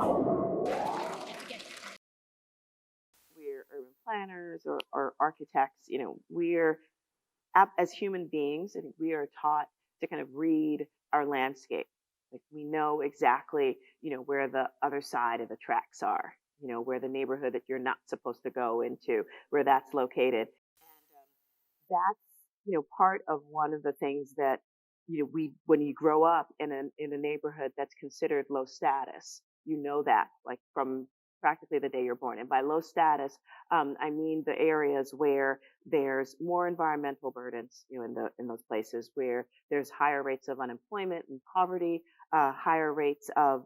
We're urban planners or architects, we're as human beings, and we are taught to kind of read our landscape. Like we know exactly, where the other side of the tracks are, where the neighborhood that you're not supposed to go into, where that's located. And that's, part of one of the things that, we when you grow up in a neighborhood that's considered low status, that like from practically the day you're born. And by low status, I mean the areas where there's more environmental burdens, in those places where there's higher rates of unemployment and poverty, higher rates of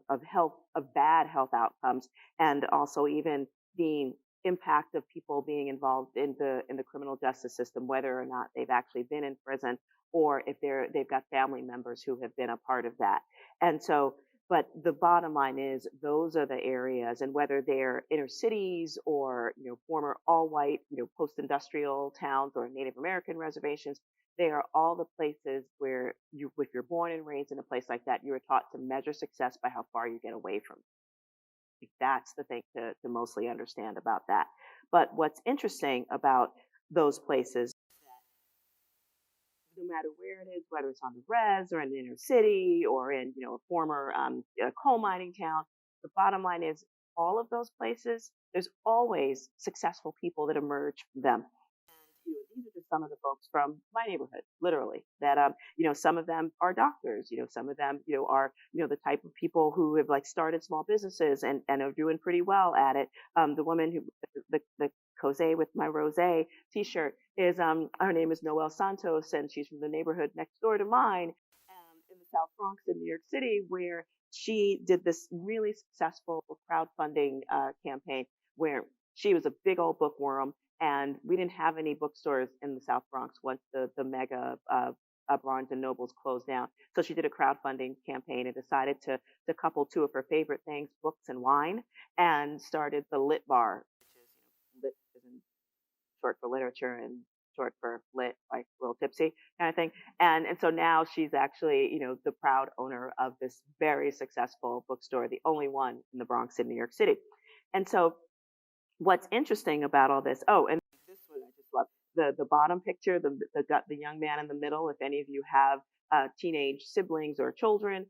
bad health outcomes, and also even the impact of people being involved in the criminal justice system, whether or not they've actually been in prison or if they've got family members who have been a part of that. And so, but the bottom line is those are the areas, and whether they're inner cities or former all white post-industrial towns or Native American reservations, they are all the places where if you're born and raised in a place like that, you are taught to measure success by how far you get away from it. That's the thing to mostly understand about that. But what's interesting about those places, no matter where it is, whether it's on the res or in the inner city or in a former coal mining town, the bottom line is all of those places, there's always successful people that emerge from them. And these are just some of the folks from my neighborhood, literally. That some of them are doctors. Some of them are the type of people who have like started small businesses and are doing pretty well at it. The woman who the Cosé with my rosé T-shirt is her name is Noelle Santos, and she's from the neighborhood next door to mine, in the South Bronx in New York City, where she did this really successful crowdfunding campaign where she was a big old bookworm, and we didn't have any bookstores in the South Bronx once the mega Barnes and Nobles closed down. So she did a crowdfunding campaign and decided to couple two of her favorite things, books and wine, and started the Lit Bar, which is lit is in short for literature and short for lit, like a little tipsy kind of thing. And so now she's actually, the proud owner of this very successful bookstore, the only one in the Bronx in New York City. And so what's interesting about all this, and this one I just love, the bottom picture, the young man in the middle. If any of you have teenage siblings or children,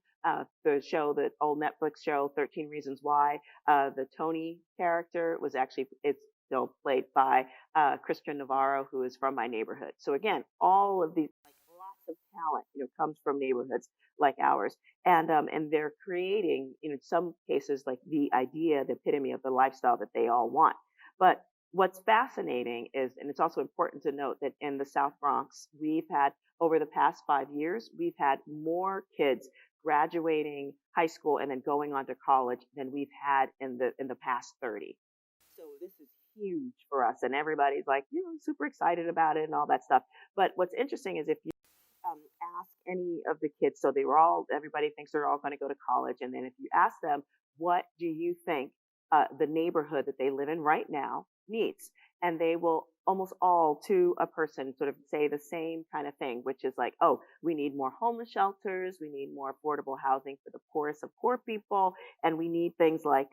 the old Netflix show 13 Reasons Why, the Tony character it's still played by Christian Navarro, who is from my neighborhood. So again, all of these, like, lots of talent, comes from neighborhoods like ours, and they're creating, in some cases, like the epitome of the lifestyle that they all want. But what's fascinating is, and it's also important to note that in the South Bronx, we've had over the past 5 years, we've had more kids graduating high school and then going on to college than we've had in the past 30. So this is huge for us, and everybody's like, super excited about it and all that stuff. But what's interesting is if you ask any of the kids, so everybody thinks they're all going to go to college, and then if you ask them, what do you think the neighborhood that they live in right now needs, and they will almost all to a person sort of say the same kind of thing, which is like, oh, we need more homeless shelters, we need more affordable housing for the poorest of poor people, and we need things like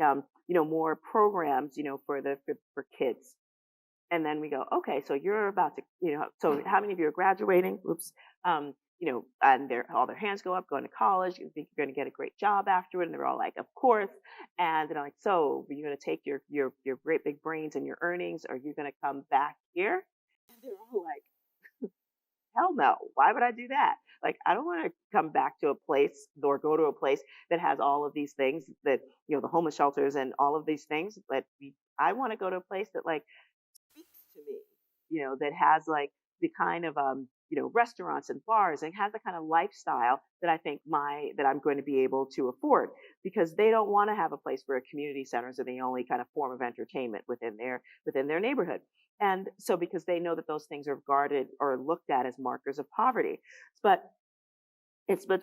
more programs for kids. And then we go, okay, so you're about to, so how many of you are graduating? Oops. And all their hands go up, going to college. You think you're going to get a great job afterward, and they're all like, of course. And then I'm like, so are you going to take your great big brains and your earnings, or are you going to come back here? And they're all like, hell no. Why would I do that? Like, I don't want to come back to a place or go to a place that has all of these things that, the homeless shelters and all of these things. I want to go to a place that like speaks to me, that has like the kind of restaurants and bars, and has the kind of lifestyle that I think that I'm going to be able to afford, because they don't want to have a place where community centers are the only kind of form of entertainment within their neighborhood. And so, because they know that those things are regarded or looked at as markers of poverty. But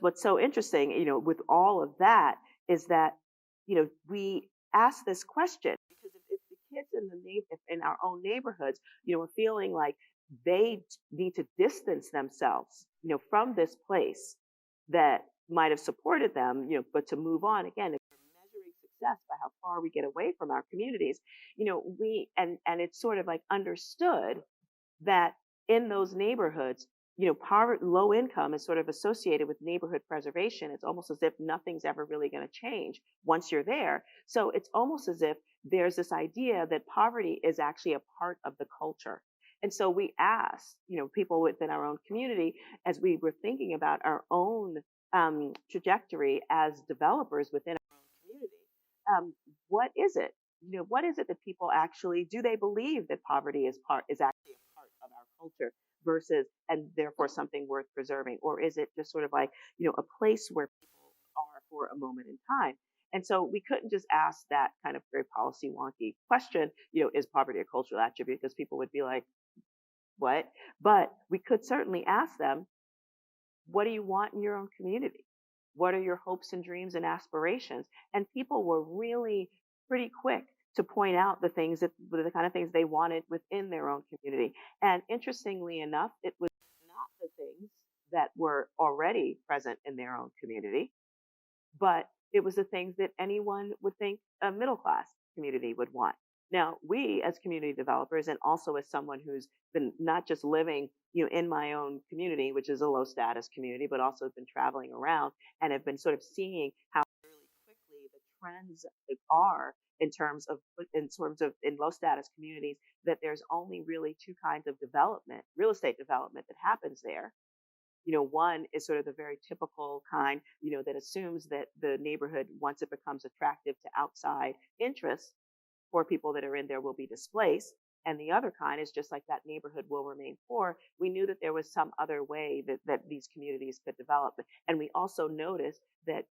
what's so interesting, with all of that is that, we ask this question because if the kids in our own neighborhoods, are feeling like they need to distance themselves, from this place that might have supported them, but to move on again, if we're measuring obsessed by how far we get away from our communities, and it's sort of like understood that in those neighborhoods, poverty, low income is sort of associated with neighborhood preservation. It's almost as if nothing's ever really going to change once you're there. So it's almost as if there's this idea that poverty is actually a part of the culture. And so we asked, people within our own community, as we were thinking about our own trajectory as developers within our own community, what is it? What is it that people actually do? They believe that poverty is actually a part of our culture versus, and therefore something worth preserving, or is it just sort of like a place where people are for a moment in time? And so we couldn't just ask that kind of very policy wonky question, is poverty a cultural attribute? Because people would be like, what? But we could certainly ask them, what do you want in your own community? What are your hopes and dreams and aspirations? And people were really pretty quick to point out the kind of things they wanted within their own community. And interestingly enough, it was not the things that were already present in their own community, but it was the things that anyone would think a middle class community would want. Now, we as community developers, and also as someone who's been not just living, in my own community, which is a low status community, but also been traveling around and have been sort of seeing how really quickly the trends are in low status communities, that there's only really two kinds of development, real estate development, that happens there. One is sort of the very typical kind, that assumes that the neighborhood, once it becomes attractive to outside interests, poor people that are in there will be displaced. And the other kind is just like that neighborhood will remain poor. We knew that there was some other way that these communities could develop. And we also noticed that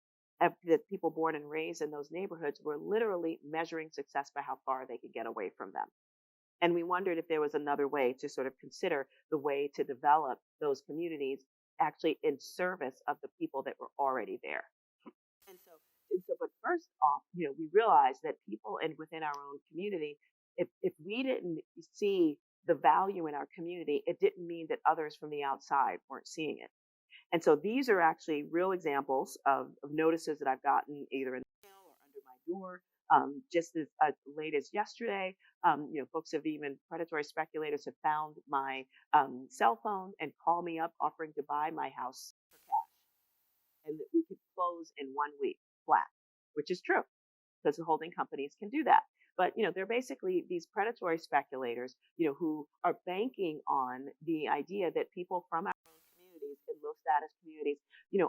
people born and raised in those neighborhoods were literally measuring success by how far they could get away from them. And we wondered if there was another way to sort of consider the way to develop those communities actually in service of the people that were already there. But first off, we realized that people within our own community, if we didn't see the value in our community, it didn't mean that others from the outside weren't seeing it. And so these are actually real examples of notices that I've gotten either in the mail or under my door. Just as late as yesterday, folks have even predatory speculators have found my cell phone and call me up offering to buy my house for cash, and that we could close in 1 week flat, which is true because the holding companies can do that. But they're basically these predatory speculators, who are banking on the idea that people from our own communities, in low status communities,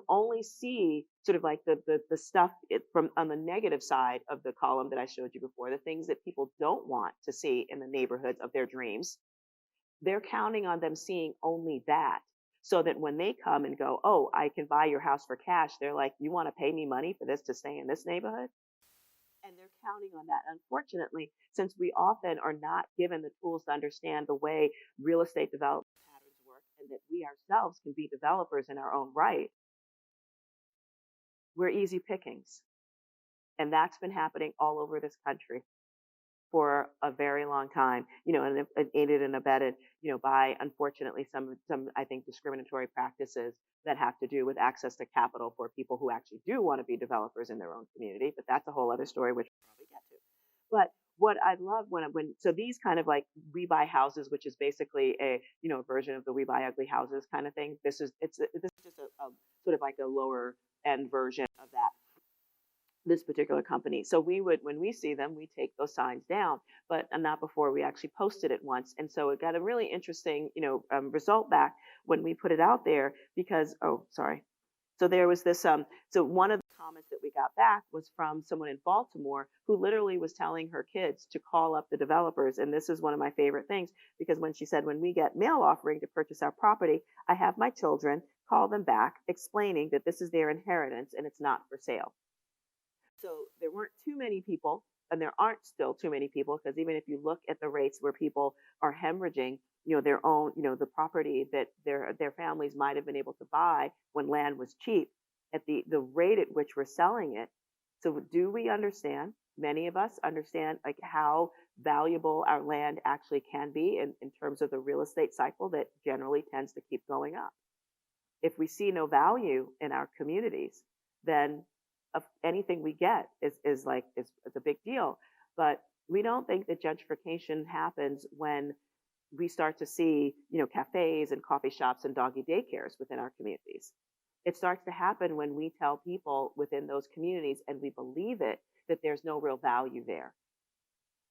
only see sort of like the stuff from on the negative side of the column that I showed you before, the things that people don't want to see in the neighborhoods of their dreams. They're counting on them seeing only that, so that when they come and go, oh, I can buy your house for cash, they're like, you want to pay me money for this to stay in this neighborhood? And they're counting on that. Unfortunately, since we often are not given the tools to understand the way real estate development patterns work, and that we ourselves can be developers in our own right, we're easy pickings. And that's been happening all over this country for a very long time, and aided and abetted, by, unfortunately, some, I think, discriminatory practices that have to do with access to capital for people who actually do want to be developers in their own community. But that's a whole other story, which we'll probably get to. But what I love so these kind of like Rebuy Houses, which is basically a, version of the We Buy Ugly Houses kind of thing. This is just a sort of like a lower end version of that. This particular company. So when we see them, we take those signs down, but not before we actually posted it once. And so it got a really interesting, result back when we put it out there because, So there was this, so one of the comments that we got back was from someone in Baltimore who literally was telling her kids to call up the developers. And this is one of my favorite things, because when she said, when we get mail offering to purchase our property, I have my children call them back explaining that this is their inheritance and it's not for sale. So there weren't too many people, and there aren't still too many people, because even if you look at the rates where people are hemorrhaging, their own, the property that their families might have been able to buy when land was cheap, at the rate at which we're selling it. So do we understand? Many of us understand like how valuable our land actually can be in terms of the real estate cycle that generally tends to keep going up. If we see no value in our communities, then of anything we get is a big deal. But we don't think that gentrification happens when we start to see, cafes and coffee shops and doggy daycares within our communities. It starts to happen when we tell people within those communities, and we believe it, that there's no real value there.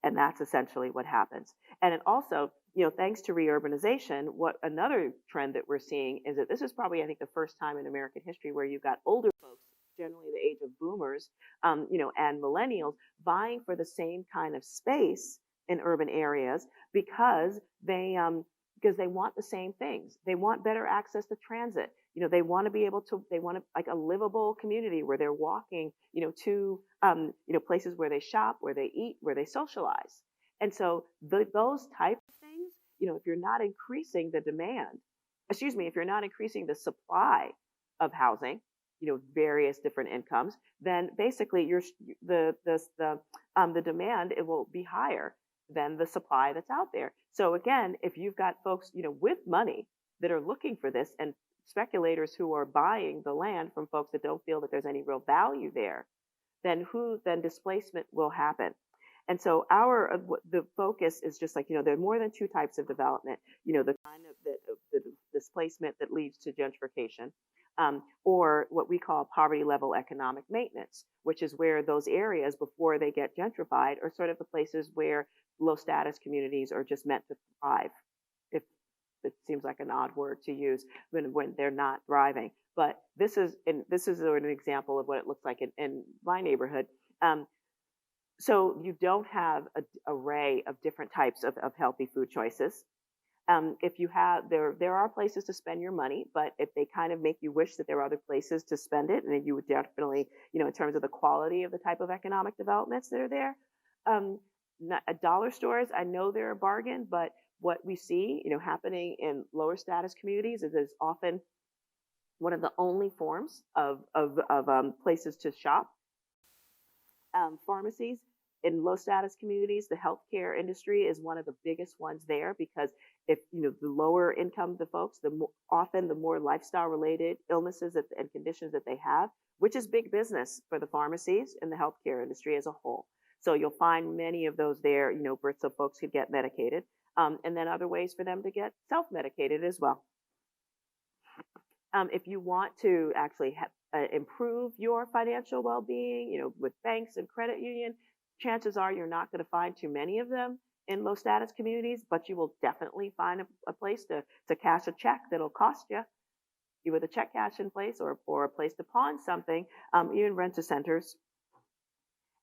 And that's essentially what happens. And it also, thanks to reurbanization, what another trend that we're seeing is that this is probably, I think, the first time in American history where you've got older folks, generally the age of boomers, and millennials, vying for the same kind of space in urban areas because they want the same things. They want better access to transit. They want to be able to, they want like a livable community where they're walking, to, places where they shop, where they eat, where they socialize. And so those type of things, if you're not increasing the demand, if you're not increasing the supply of housing, various different incomes, then basically the demand, it will be higher than the supply that's out there. So again, if you've got folks, with money that are looking for this, and speculators who are buying the land from folks that don't feel that there's any real value there, then displacement will happen. And so the focus is just like, there are more than two types of development, the kind of the displacement that leads to gentrification, or what we call poverty level economic maintenance, which is where those areas before they get gentrified are sort of the places where low status communities are just meant to thrive. If it seems like an odd word to use when they're not thriving, but this is an example of what it looks like in my neighborhood. So you don't have an array of different types of healthy food choices. If you have, there are places to spend your money, but if they kind of make you wish that there are other places to spend it, and then you would definitely, in terms of the quality of the type of economic developments that are there, dollar stores, I know they're a bargain, but what we see, happening in lower status communities is often one of the only forms of places to shop. Pharmacies in low status communities, the healthcare industry is one of the biggest ones there, because if the lower income the folks, often the more lifestyle related illnesses and conditions that they have, which is big business for the pharmacies and the healthcare industry as a whole. So you'll find many of those there, so folks could get medicated, and then other ways for them to get self-medicated as well. If you want to actually improve your financial well-being, with banks and credit union, chances are you're not going to find too many of them in low status communities, but you will definitely find a place to cash a check that'll cost you, with a check cash in place, or a place to pawn something, even rent-a-centers.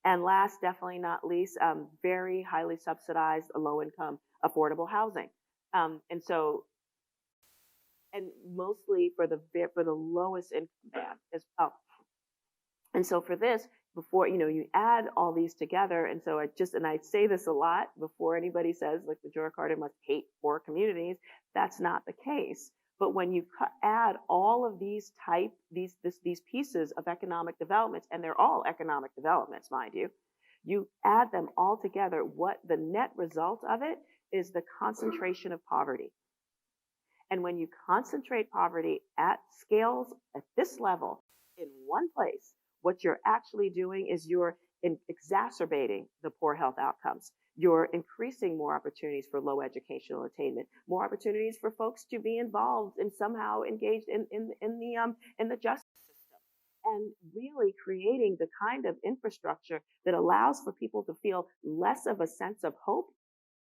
And last, definitely not least, very highly subsidized, low-income, affordable housing. And mostly for the lowest income band as well. And so for this, before, you add all these together, and so I say this a lot before anybody says, like, Majora Carter must hate poor communities. That's not the case. But when you add all of these pieces of economic developments, and they're all economic developments, mind you, you add them all together, what the net result of it is the concentration of poverty. And when you concentrate poverty at scales at this level in one place, what you're actually doing is you're exacerbating the poor health outcomes. You're increasing more opportunities for low educational attainment, more opportunities for folks to be involved and somehow engaged in the justice system, and really creating the kind of infrastructure that allows for people to feel less of a sense of hope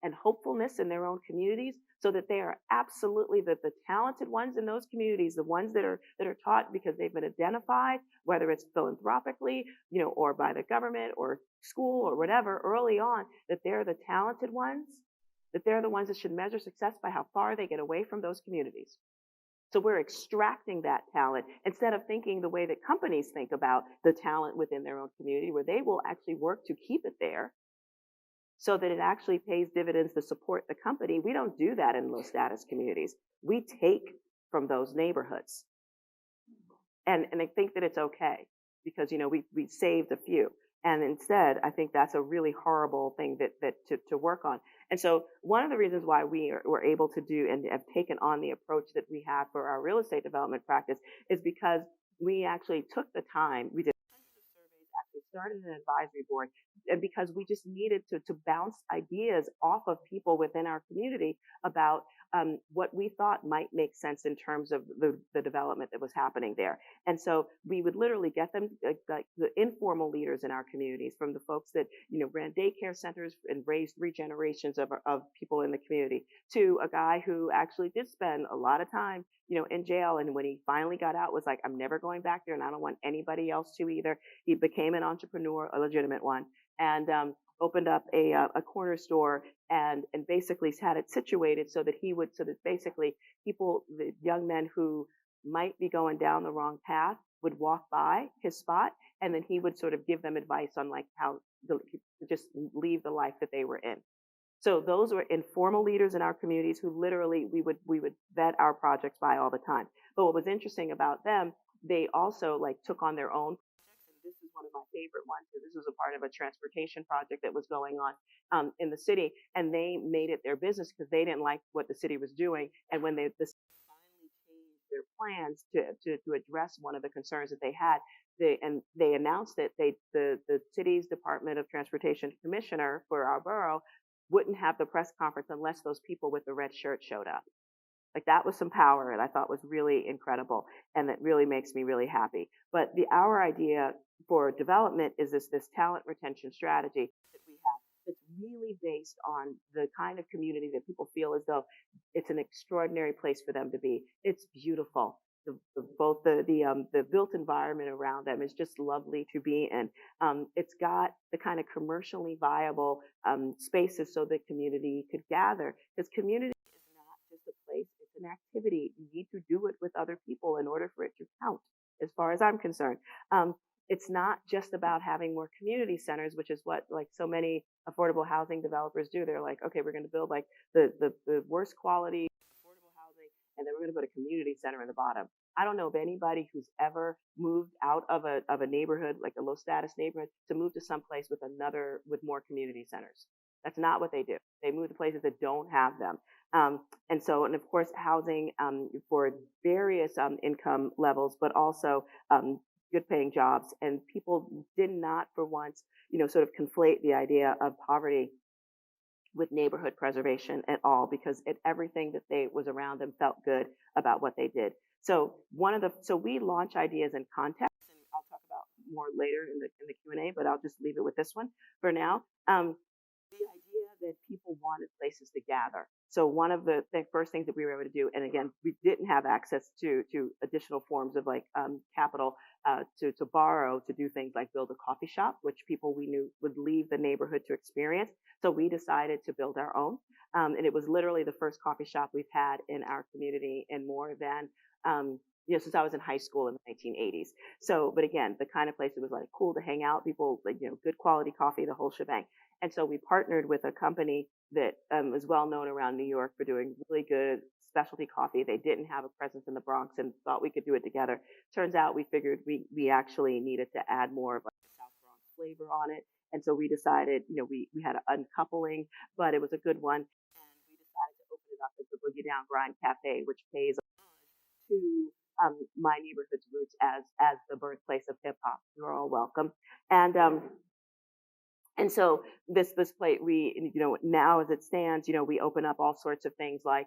and hopefulness in their own communities, so that they are absolutely the talented ones in those communities, the ones that are taught because they've been identified, whether it's philanthropically, or by the government or school or whatever, early on, that they're the talented ones, that they're the ones that should measure success by how far they get away from those communities. So we're extracting that talent instead of thinking the way that companies think about the talent within their own community, where they will actually work to keep it there, so that it actually pays dividends to support the company. We don't do that in low status communities. We take from those neighborhoods. And I think that it's okay, because, we saved a few. And instead, I think that's a really horrible thing to work on. And so one of the reasons why we're able to do and have taken on the approach that we have for our real estate development practice is because we actually took the time, we did started an advisory board, and because we just needed to bounce ideas off of people within our community about what we thought might make sense in terms of the development that was happening there. And so we would literally get them, like the informal leaders in our communities, from the folks that, ran daycare centers and raised 3 generations of people in the community, to a guy who actually did spend a lot of time, in jail. And when he finally got out, was like, I'm never going back there, and I don't want anybody else to either. He became an entrepreneur, a legitimate one, and opened up a corner store, and basically had it situated so that basically people, the young men who might be going down the wrong path, would walk by his spot, and then he would sort of give them advice on like how to just leave the life that they were in. So those were informal leaders in our communities who literally we would vet our projects by all the time. But what was interesting about them, they also like took on their own projects, and this is one of my favorite ones. So this was a part of a transportation project that was going on in the city, and they made it their business because they didn't like what the city was doing. And when the city finally changed their plans to address one of the concerns that they had, they announced that the city's Department of Transportation commissioner for our borough wouldn't have the press conference unless those people with the red shirt showed up. Like, that was some power, and I thought was really incredible, and that really makes me really happy. But our idea for development is this talent retention strategy that we have that's really based on the kind of community that people feel as though it's an extraordinary place for them to be. It's beautiful. Both the built environment around them is just lovely to be in. It's got the kind of commercially viable spaces so that community could gather. Because community is not just a place; it's an activity. You need to do it with other people in order for it to count, as far as I'm concerned. It's not just about having more community centers, which is what like so many affordable housing developers do. They're like, okay, we're going to build like the worst quality affordable housing, and then we're going to put a community center in the bottom. I don't know of anybody who's ever moved out of a neighborhood, like a low status neighborhood, to move to some place with more community centers. That's not what they do. They move to places that don't have them. And of course, housing for various income levels, but also good paying jobs. And people did not for once, sort of conflate the idea of poverty with neighborhood preservation at all, because everything that was around them felt good about what they did. So we launch ideas in context, and I'll talk about more later in the Q&A, but I'll just leave it with this one for now. The idea that people wanted places to gather. So one of the first things that we were able to do, and again, we didn't have access to additional forms of like capital to borrow to do things like build a coffee shop, which people we knew would leave the neighborhood to experience. So we decided to build our own. And it was literally the first coffee shop we've had in our community in more than, since I was in high school in the 1980s. So, but again, the kind of place that was like cool to hang out, people, like, good quality coffee, the whole shebang. And so we partnered with a company that is well known around New York for doing really good specialty coffee. They didn't have a presence in the Bronx and thought we could do it together. Turns out we figured we actually needed to add more of like a South Bronx flavor on it. And so we decided, we had an uncoupling, but it was a good one. And we decided to open it up as the Boogie Down Grind Cafe, which pays homage to my neighborhood's roots as the birthplace of hip hop. You're all welcome. And so this plate, now as it stands, we open up all sorts of things like,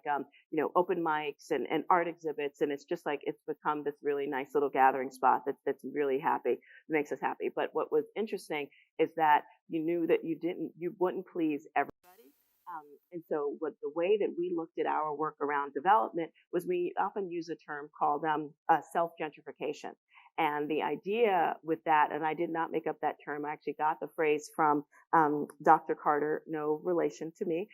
open mics and art exhibits. And it's just like, it's become this really nice little gathering spot that's really happy, makes us happy. But what was interesting is that you knew that you wouldn't please everybody. And so the way that we looked at our work around development was we often use a term called self-gentrification. And the idea with that, and I did not make up that term, I actually got the phrase from Dr. Carter, no relation to me.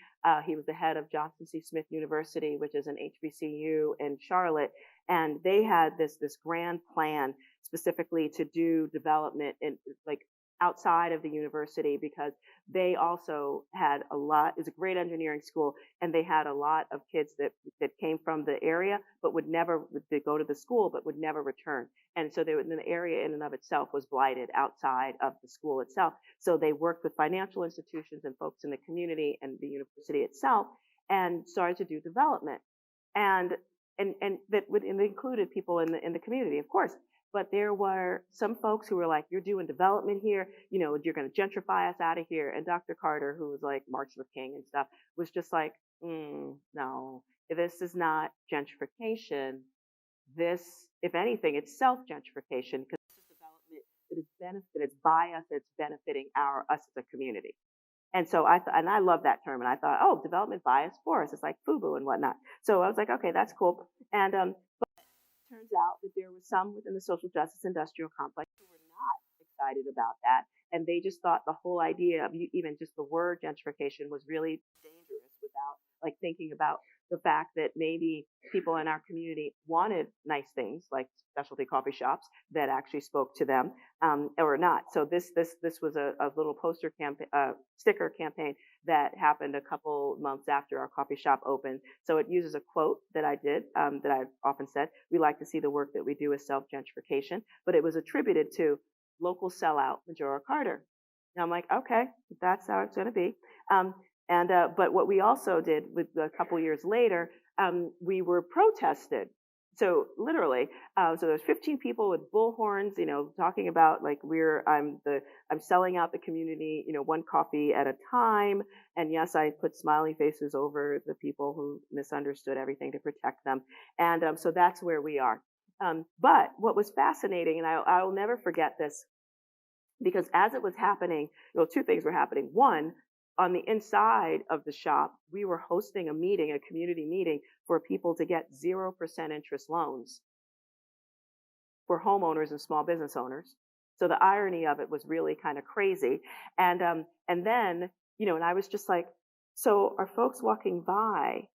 He was the head of Johnson C. Smith University, which is an HBCU in Charlotte. And they had this grand plan specifically to do development in like outside of the university, because they also had it's a great engineering school, and they had a lot of kids that came from the area but would go to the school but would never return. And so the area in and of itself was blighted outside of the school itself. So they worked with financial institutions and folks in the community and the university itself and started to do development. And that included people in the community, of course. But there were some folks who were like, you're doing development here, you're going to gentrify us out of here. And Dr. Carter, who was like Martin Luther King and stuff, was just like, no, this is not gentrification. This, if anything, it's self-gentrification, because this is development that is benefited by us, it's benefiting us as a community. And so I love that term, and I thought, oh, development bias for us. It's like FUBU and whatnot. So I was like, okay, that's cool. And turns out that there was some within the social justice industrial complex who were not excited about that. And they just thought the whole idea of even just the word gentrification was really dangerous, without like thinking about the fact that maybe people in our community wanted nice things like specialty coffee shops that actually spoke to them, or not. So this was a little poster campaign, sticker campaign that happened a couple months after our coffee shop opened. So it uses a quote that I did, that I've often said: we like to see the work that we do as self-gentrification, but it was attributed to local sellout Majora Carter. And I'm like, okay, that's how it's going to be. But what we also did with a couple years later, we were protested. So literally, so there's 15 people with bullhorns, talking about like I'm selling out the community, one coffee at a time. And yes, I put smiley faces over the people who misunderstood everything to protect them. And so that's where we are. But what was fascinating, and I will never forget this, because as it was happening, two things were happening. One, on the inside of the shop, we were hosting a community meeting for people to get 0% interest loans for homeowners and small business owners. So the irony of it was really kind of crazy. And then, and I was just like, so are folks walking by,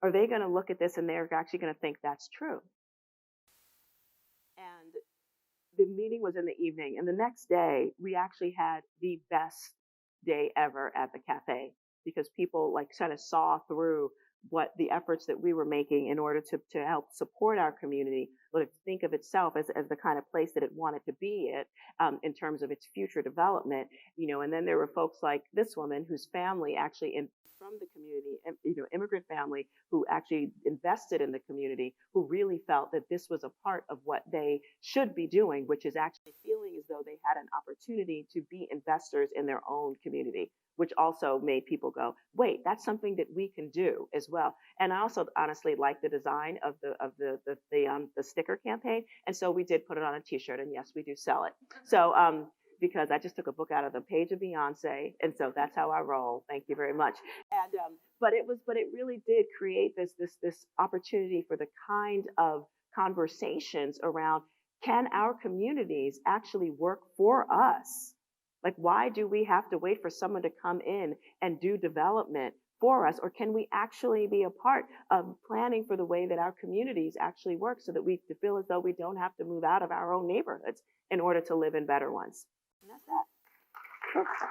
are they going to look at this and they're actually going to think that's true? And the meeting was in the evening, and the next day we actually had the best day ever at the cafe, because people like kind of saw through what the efforts that we were making in order to help support our community, but think of itself as the kind of place that it wanted to be in terms of its future development, and then there were folks like this woman whose family actually from the community, immigrant family who actually invested in the community, who really felt that this was a part of what they should be doing, which is actually feeling as though they had an opportunity to be investors in their own community, which also made people go, wait, that's something that we can do as well. And I also honestly like the design of the sticker campaign, and so we did put it on a T-shirt, and yes, we do sell it. So because I just took a book out of the page of Beyonce, and so that's how I roll. Thank you very much. And but it really did create this opportunity for the kind of conversations around, can our communities actually work for us? Like, why do we have to wait for someone to come in and do development for us? Or can we actually be a part of planning for the way that our communities actually work, so that we feel as though we don't have to move out of our own neighborhoods in order to live in better ones? And that's that. Oops.